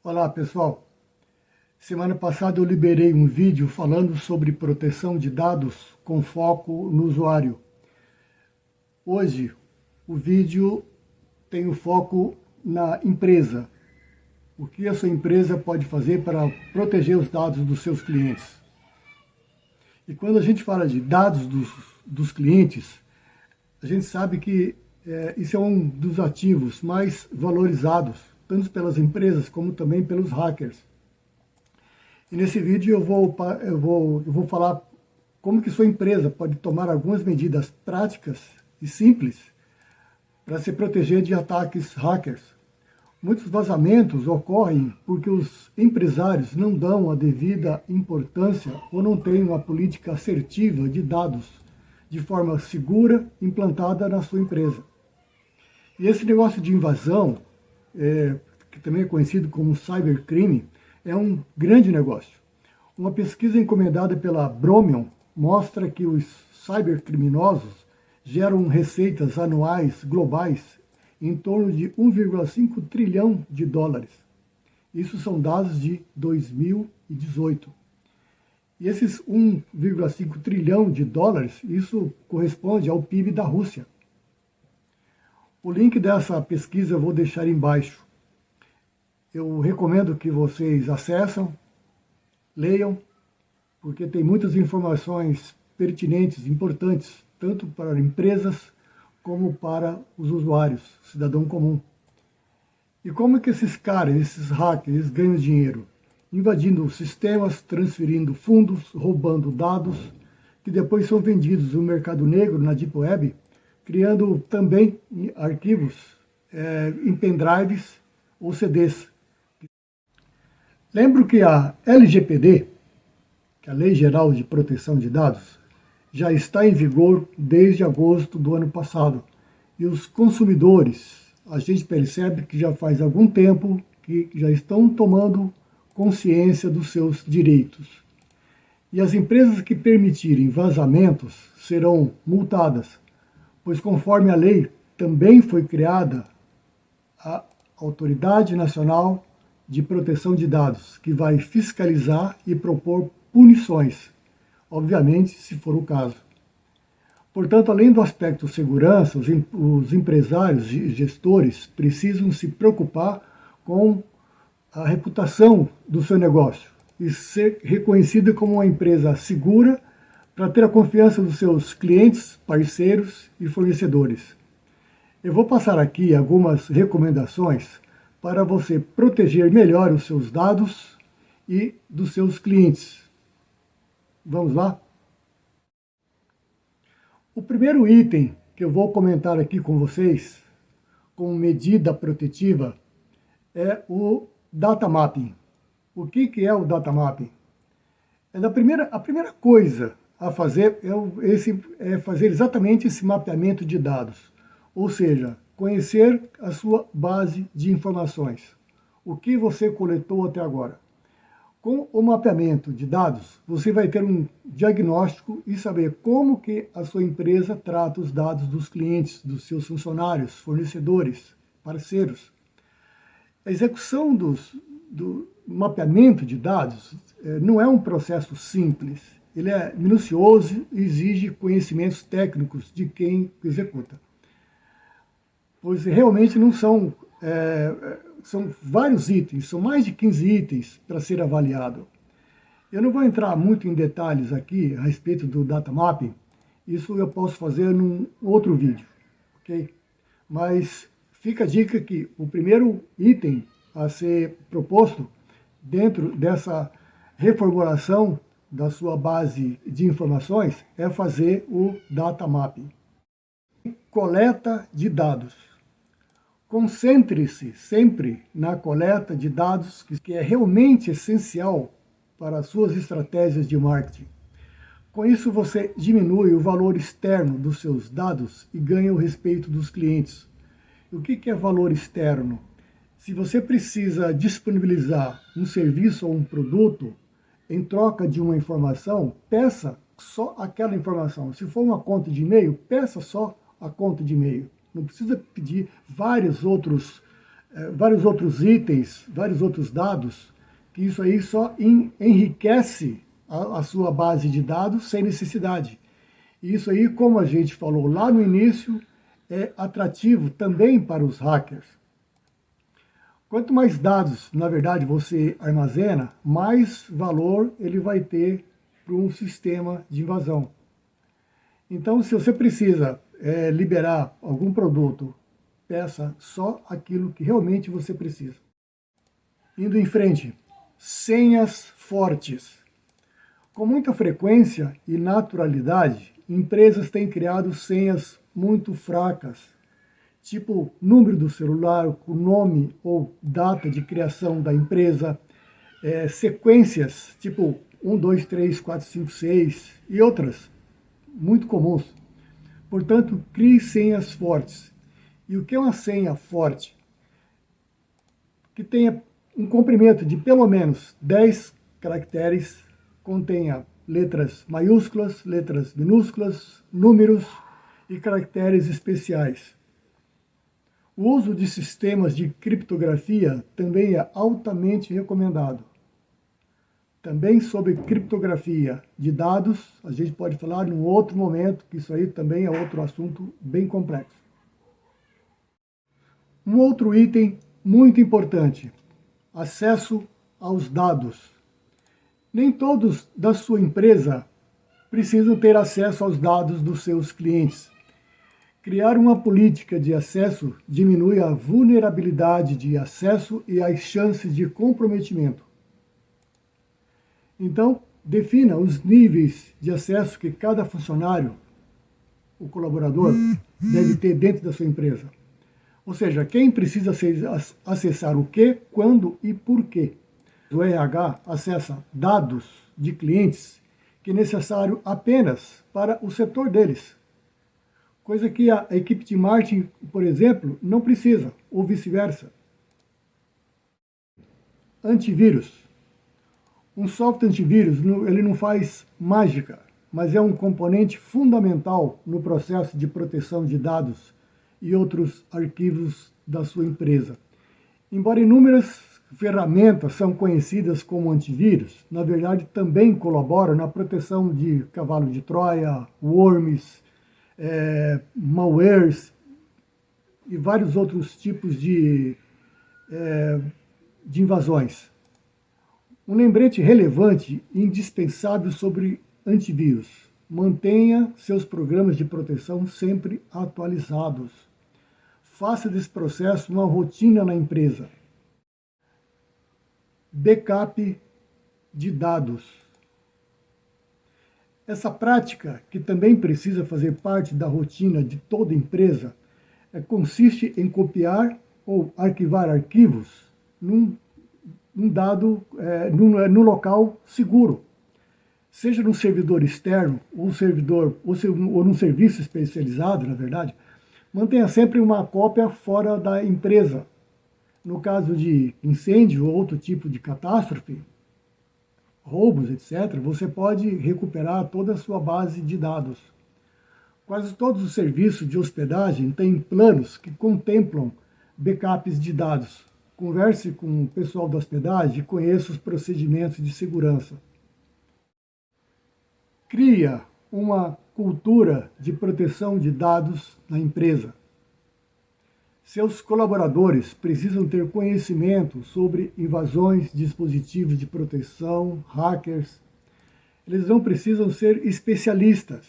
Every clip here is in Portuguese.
Olá pessoal, semana passada eu liberei um vídeo falando sobre proteção de dados com foco no usuário. Hoje o vídeo tem o foco na empresa. O que a sua empresa pode fazer para proteger os dados dos seus clientes. E quando a gente fala de dados dos clientes, a gente sabe que isso é um dos ativos mais valorizados, tanto pelas empresas como também pelos hackers. E nesse vídeo eu vou falar como que sua empresa pode tomar algumas medidas práticas e simples para se proteger de ataques hackers. Muitos vazamentos ocorrem porque os empresários não dão a devida importância ou não têm uma política assertiva de dados de forma segura implantada na sua empresa. E esse negócio de invasão, que também é conhecido como cybercrime, é um grande negócio. Uma pesquisa encomendada pela Bromion mostra que os cybercriminosos geram receitas anuais globais em torno de 1,5 trilhão de dólares. Isso são dados de 2018. E esses 1,5 trilhão de dólares, isso corresponde ao PIB da Rússia. O link dessa pesquisa eu vou deixar embaixo. Eu recomendo que vocês acessem, leiam, porque tem muitas informações pertinentes, importantes, tanto para empresas como para os usuários, cidadão comum. E como é que esses caras, esses hackers, eles ganham dinheiro? Invadindo sistemas, transferindo fundos, roubando dados, que depois são vendidos no mercado negro, na Deep Web, criando também arquivos em pendrives ou CDs. Lembro que a LGPD, que é a Lei Geral de Proteção de Dados, já está em vigor desde agosto do ano passado. E os consumidores, a gente percebe que já faz algum tempo que já estão tomando consciência dos seus direitos. E as empresas que permitirem vazamentos serão multadas, pois conforme a lei também foi criada a Autoridade Nacional de Proteção de Dados, que vai fiscalizar e propor punições, obviamente, se for o caso. Portanto, além do aspecto segurança, os empresários e gestores precisam se preocupar com a reputação do seu negócio e ser reconhecida como uma empresa segura para ter a confiança dos seus clientes, parceiros e fornecedores. Eu vou passar aqui algumas recomendações para você proteger melhor os seus dados e dos seus clientes. Vamos lá? O primeiro item que eu vou comentar aqui com vocês, como medida protetiva, é o data mapping. O que é o data mapping? A primeira coisa a fazer é fazer exatamente esse mapeamento de dados, ou seja, conhecer a sua base de informações, o que você coletou até agora. Com o mapeamento de dados, você vai ter um diagnóstico e saber como que a sua empresa trata os dados dos clientes, dos seus funcionários, fornecedores, parceiros. A execução do mapeamento de dados não é um processo simples. Ele é minucioso e exige conhecimentos técnicos de quem executa. Pois realmente não são... são vários itens, são mais de 15 itens para ser avaliado. Eu não vou entrar muito em detalhes aqui a respeito do data mapping, isso eu posso fazer num outro vídeo, ok? Mas fica a dica que o primeiro item a ser proposto dentro dessa reformulação da sua base de informações é fazer o data mapping. Coleta de dados. Concentre-se sempre na coleta de dados, que é realmente essencial para as suas estratégias de marketing. Com isso, você diminui o valor externo dos seus dados e ganha o respeito dos clientes. E o que é valor externo? Se você precisa disponibilizar um serviço ou um produto em troca de uma informação, peça só aquela informação. Se for uma conta de e-mail, peça só a conta de e-mail. Não precisa pedir vários outros vários outros itens, vários outros dados, que isso aí só enriquece a sua base de dados sem necessidade. E isso aí, como a gente falou lá no início, é atrativo também para os hackers. Quanto mais dados, na verdade, você armazena, mais valor ele vai ter para um sistema de invasão. Então, se você precisa liberar algum produto, peça só aquilo que realmente você precisa. Indo em frente, senhas fortes. Com muita frequência e naturalidade, empresas têm criado senhas muito fracas, tipo número do celular, o nome ou data de criação da empresa, sequências, tipo 1, 2, 3, 4, 5, 6 e outras, muito comuns. Portanto, crie senhas fortes. E o que é uma senha forte? Que tenha um comprimento de pelo menos 10 caracteres, contenha letras maiúsculas, letras minúsculas, números e caracteres especiais. O uso de sistemas de criptografia também é altamente recomendado. Também sobre criptografia de dados, a gente pode falar em um outro momento, que isso aí também é outro assunto bem complexo. Um outro item muito importante, acesso aos dados. Nem todos da sua empresa precisam ter acesso aos dados dos seus clientes. Criar uma política de acesso diminui a vulnerabilidade de acesso e as chances de comprometimento. Então, defina os níveis de acesso que cada funcionário, o colaborador, deve ter dentro da sua empresa. Ou seja, quem precisa acessar o que, quando e por quê. O RH acessa dados de clientes que é necessário apenas para o setor deles. Coisa que a equipe de marketing, por exemplo, não precisa, ou vice-versa. Antivírus. Um software antivírus, ele não faz mágica, mas é um componente fundamental no processo de proteção de dados e outros arquivos da sua empresa. Embora inúmeras ferramentas são conhecidas como antivírus, na verdade também colaboram na proteção de cavalo de Troia, worms, malwares e vários outros tipos de invasões. Um lembrete relevante e indispensável sobre antivírus. Mantenha seus programas de proteção sempre atualizados. Faça desse processo uma rotina na empresa. Backup de dados. Essa prática, que também precisa fazer parte da rotina de toda empresa, consiste em copiar ou arquivar arquivos num local seguro, seja num servidor externo ou num serviço especializado, na verdade. Mantenha sempre uma cópia fora da empresa. No caso de incêndio ou outro tipo de catástrofe, roubos, etc., você pode recuperar toda a sua base de dados. Quase todos os serviços de hospedagem têm planos que contemplam backups de dados. Converse com o pessoal da hospedagem e conheça os procedimentos de segurança. Cria uma cultura de proteção de dados na empresa. Seus colaboradores precisam ter conhecimento sobre invasões, dispositivos de proteção, hackers. Eles não precisam ser especialistas,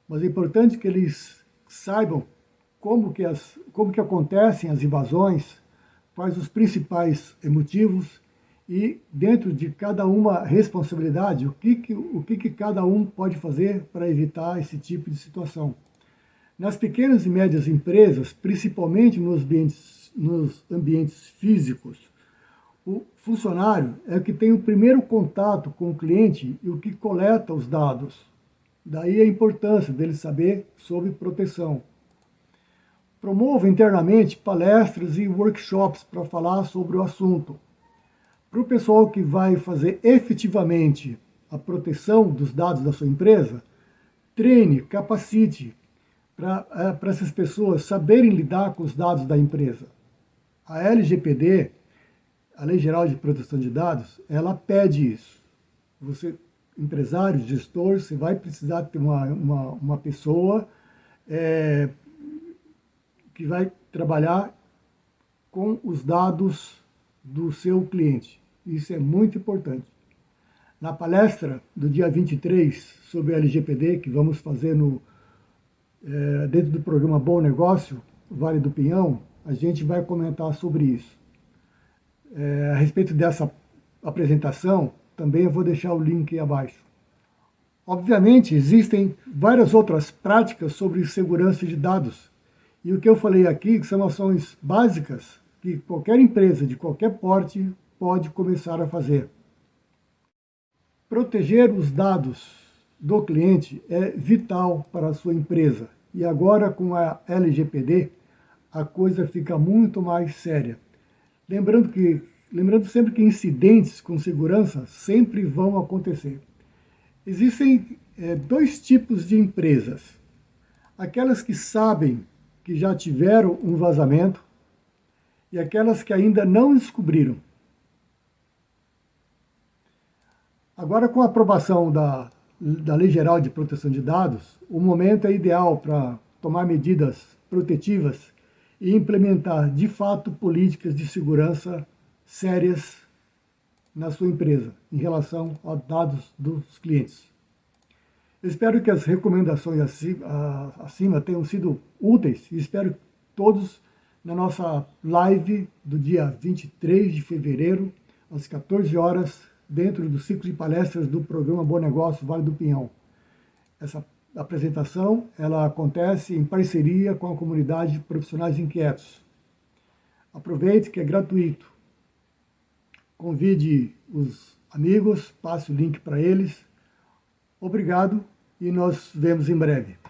mas é importante que eles saibam como que acontecem as invasões, quais os principais motivos e, dentro de cada uma responsabilidade, o que cada um pode fazer para evitar esse tipo de situação. Nas pequenas e médias empresas, principalmente nos ambientes físicos, o funcionário é o que tem o primeiro contato com o cliente e o que coleta os dados. Daí a importância dele saber sobre proteção. Promova internamente palestras e workshops para falar sobre o assunto. Para o pessoal que vai fazer efetivamente a proteção dos dados da sua empresa, treine, capacite para essas pessoas saberem lidar com os dados da empresa. A LGPD, a Lei Geral de Proteção de Dados, ela pede isso. Você, empresário, gestor, você vai precisar ter uma pessoa que vai trabalhar com os dados do seu cliente. Isso é muito importante. Na palestra do dia 23 sobre a LGPD, que vamos fazer dentro do programa Bom Negócio, Vale do Pinhão, a gente vai comentar sobre isso. A respeito dessa apresentação, também eu vou deixar o link abaixo. Obviamente, existem várias outras práticas sobre segurança de dados. E o que eu falei aqui que são ações básicas que qualquer empresa de qualquer porte pode começar a fazer. Proteger os dados do cliente é vital para a sua empresa. E agora, com a LGPD, a coisa fica muito mais séria. Lembrando sempre que incidentes com segurança sempre vão acontecer. Existem dois tipos de empresas. Aquelas que sabem que já tiveram um vazamento e aquelas que ainda não descobriram. Agora, com a aprovação da Lei Geral de Proteção de Dados, o momento é ideal para tomar medidas protetivas e implementar, de fato, políticas de segurança sérias na sua empresa, em relação aos dados dos clientes. Eu espero que as recomendações acima tenham sido úteis e espero que todos na nossa live do dia 23 de fevereiro, às 14 horas, dentro do ciclo de palestras do programa Bom Negócio Vale do Pinhão. Essa apresentação ela acontece em parceria com a comunidade de profissionais inquietos. Aproveite que é gratuito. Convide os amigos, passe o link para eles. Obrigado e nos vemos em breve.